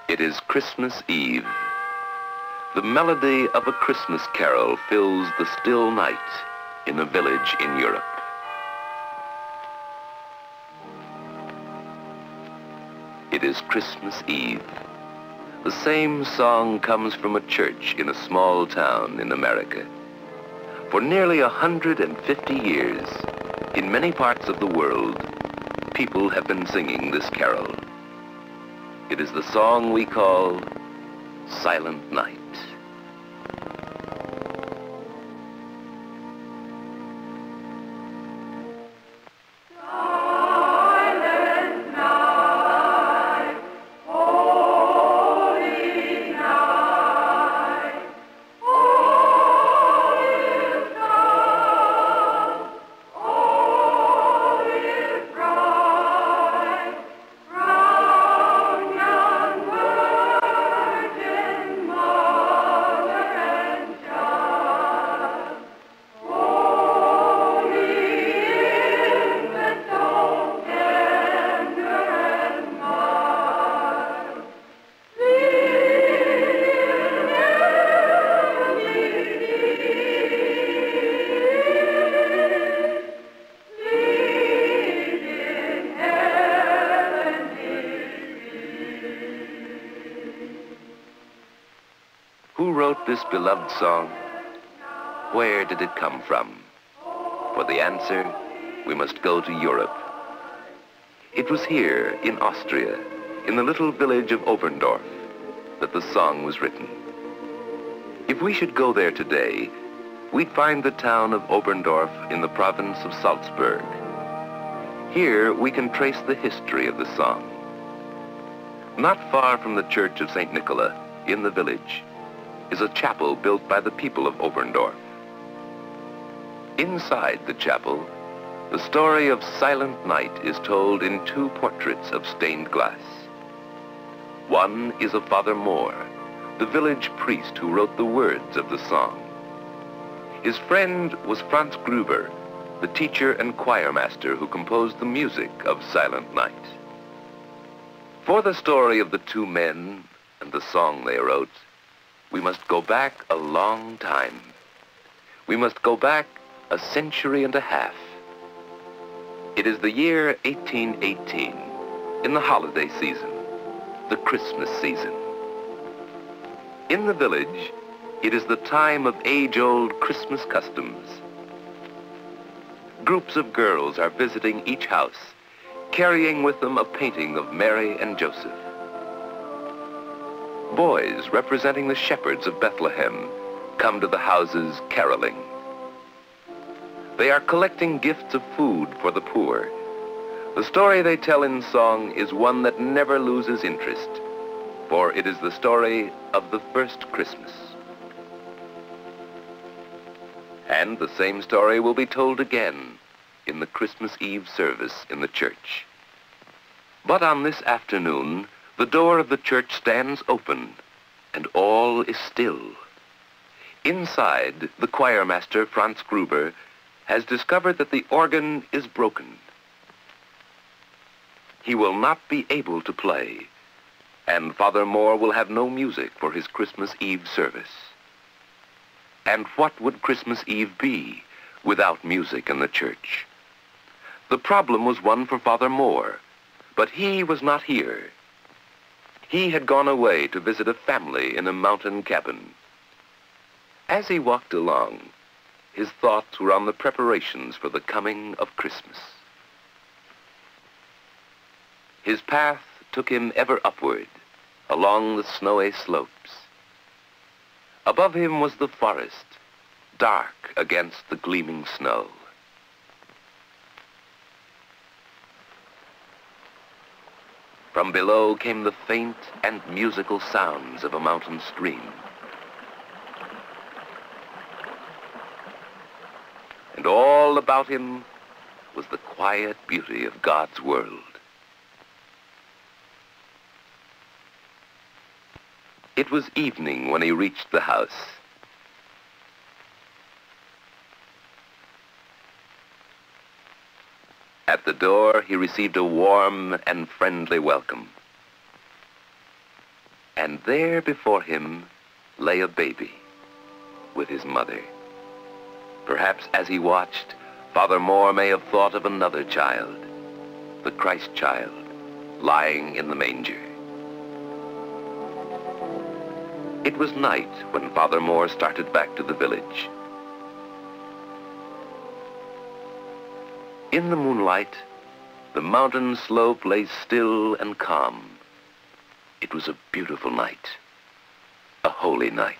It is Christmas Eve. The melody of a Christmas carol fills the still night in a village in Europe. It is Christmas Eve. The same song comes from a church in a small town in America. For nearly 150 years, in many parts of the world, people have been singing this carol. It is the song we call Silent Night. Who wrote this beloved song? Where did it come from? For the answer, we must go to Europe. It was here, in Austria, in the little village of Oberndorf, that the song was written. If we should go there today, we'd find the town of Oberndorf in the province of Salzburg. Here, we can trace the history of the song. Not far from the church of St. Nicola, in the village, is a chapel built by the people of Oberndorf. Inside the chapel, the story of Silent Night is told in two portraits of stained glass. One is of Father Moore, the village priest who wrote the words of the song. His friend was Franz Gruber, the teacher and choir master who composed the music of Silent Night. For the story of the two men and the song they wrote, we must go back a long time. We must go back a century and a half. It is the year 1818, in the holiday season, the Christmas season. In the village, it is the time of age-old Christmas customs. Groups of girls are visiting each house, carrying with them a painting of Mary and Joseph. Boys representing the shepherds of Bethlehem come to the houses caroling. They are collecting gifts of food for the poor. The story they tell in song is one that never loses interest, for it is the story of the first Christmas. And the same story will be told again in the Christmas Eve service in the church. But on this afternoon, the door of the church stands open, and all is still. Inside, the choir master, Franz Gruber, has discovered that the organ is broken. He will not be able to play, and Father Moore will have no music for his Christmas Eve service. And what would Christmas Eve be without music in the church? The problem was one for Father Moore, but he was not here. He had gone away to visit a family in a mountain cabin. As he walked along, his thoughts were on the preparations for the coming of Christmas. His path took him ever upward, along the snowy slopes. Above him was the forest, dark against the gleaming snow. From below came the faint and musical sounds of a mountain stream. And all about him was the quiet beauty of God's world. It was evening when he reached the house. At the door, he received a warm and friendly welcome. And there before him lay a baby with his mother. Perhaps as he watched, Father Moore may have thought of another child, the Christ child, lying in the manger. It was night when Father Moore started back to the village. In the moonlight, the mountain slope lay still and calm. It was a beautiful night, a holy night.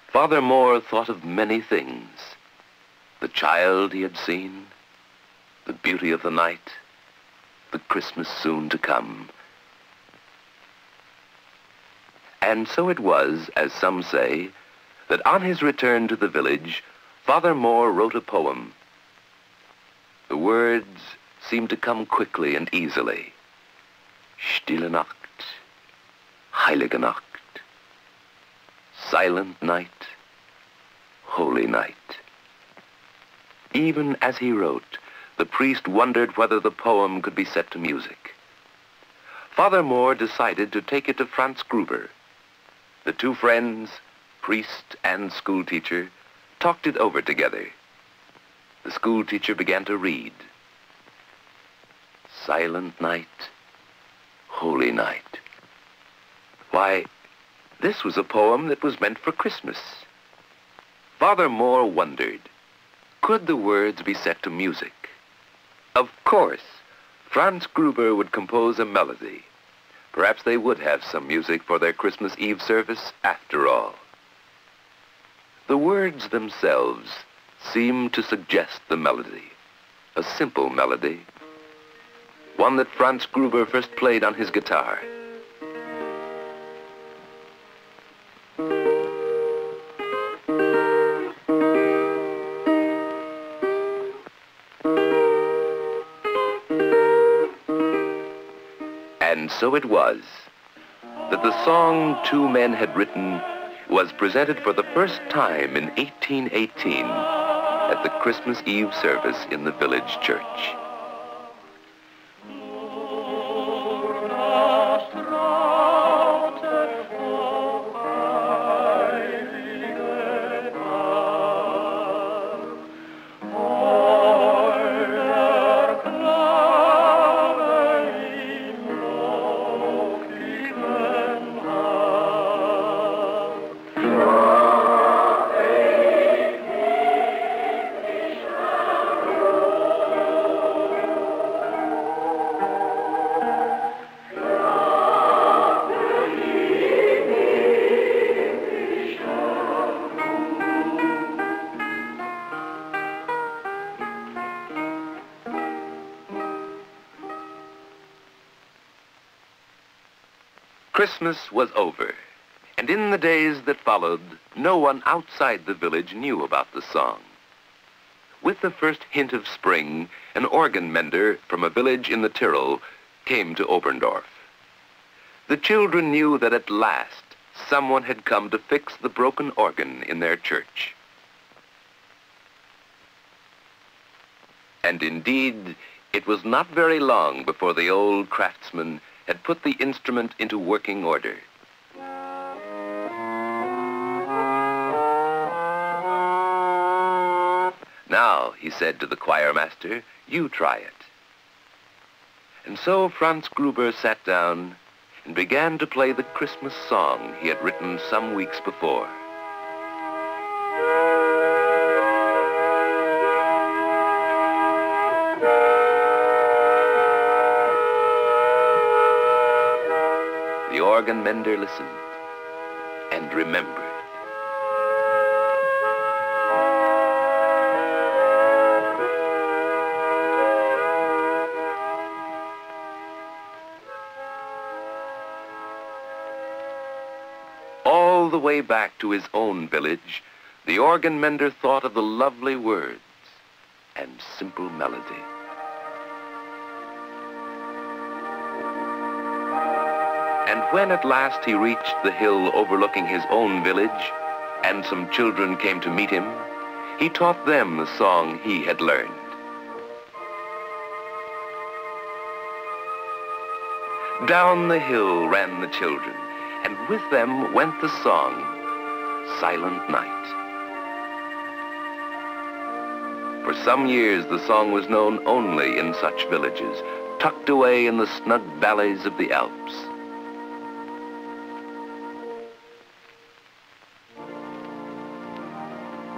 Father Moore thought of many things: the child he had seen, the beauty of the night, the Christmas soon to come. And so it was, as some say, that on his return to the village, Father Moore wrote a poem. The words seemed to come quickly and easily. Stille Nacht, heilige Nacht, silent night, holy night. Even as he wrote, the priest wondered whether the poem could be set to music. Father Moore decided to take it to Franz Gruber. The two friends, priest and schoolteacher, talked it over together. The schoolteacher began to read. Silent night, holy night. Why, this was a poem that was meant for Christmas. Father Moore wondered, could the words be set to music? Of course, Franz Gruber would compose a melody. Perhaps they would have some music for their Christmas Eve service after all. The words themselves seemed to suggest the melody, a simple melody, one that Franz Gruber first played on his guitar. And so it was that the song two men had written was presented for the first time in 1818 at the Christmas Eve service in the village church. Christmas was over, and in the days that followed, no one outside the village knew about the song. With the first hint of spring, an organ mender from a village in the Tyrol came to Oberndorf. The children knew that at last someone had come to fix the broken organ in their church. And indeed, it was not very long before the old craftsman had put the instrument into working order. Now, he said to the choir master, you try it. And so Franz Gruber sat down and began to play the Christmas song he had written some weeks before. The organ mender listened and remembered. All the way back to his own village, the organ mender thought of the lovely words and simple melody. And when at last he reached the hill overlooking his own village, and some children came to meet him, he taught them the song he had learned. Down the hill ran the children, and with them went the song, Silent Night. For some years, the song was known only in such villages, tucked away in the snug valleys of the Alps.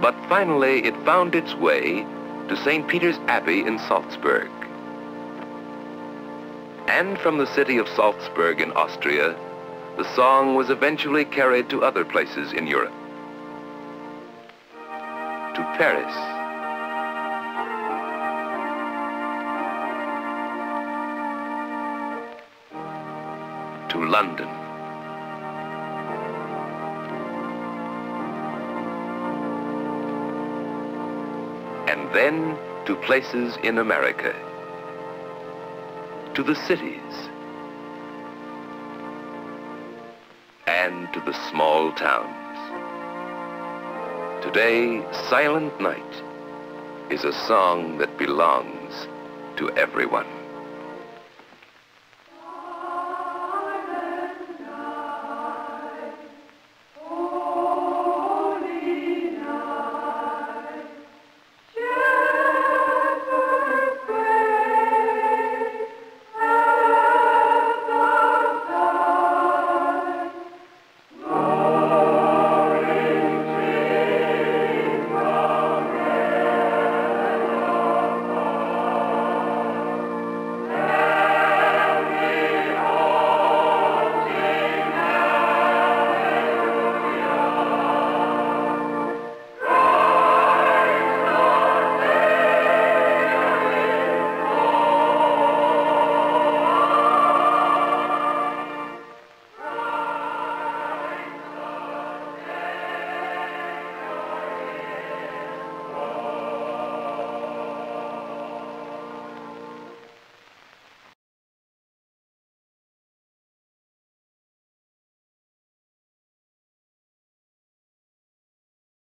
But finally, it found its way to St. Peter's Abbey in Salzburg. And from the city of Salzburg in Austria, the song was eventually carried to other places in Europe. To Paris, to London, and then to places in America, to the cities, and to the small towns. Today, Silent Night is a song that belongs to everyone.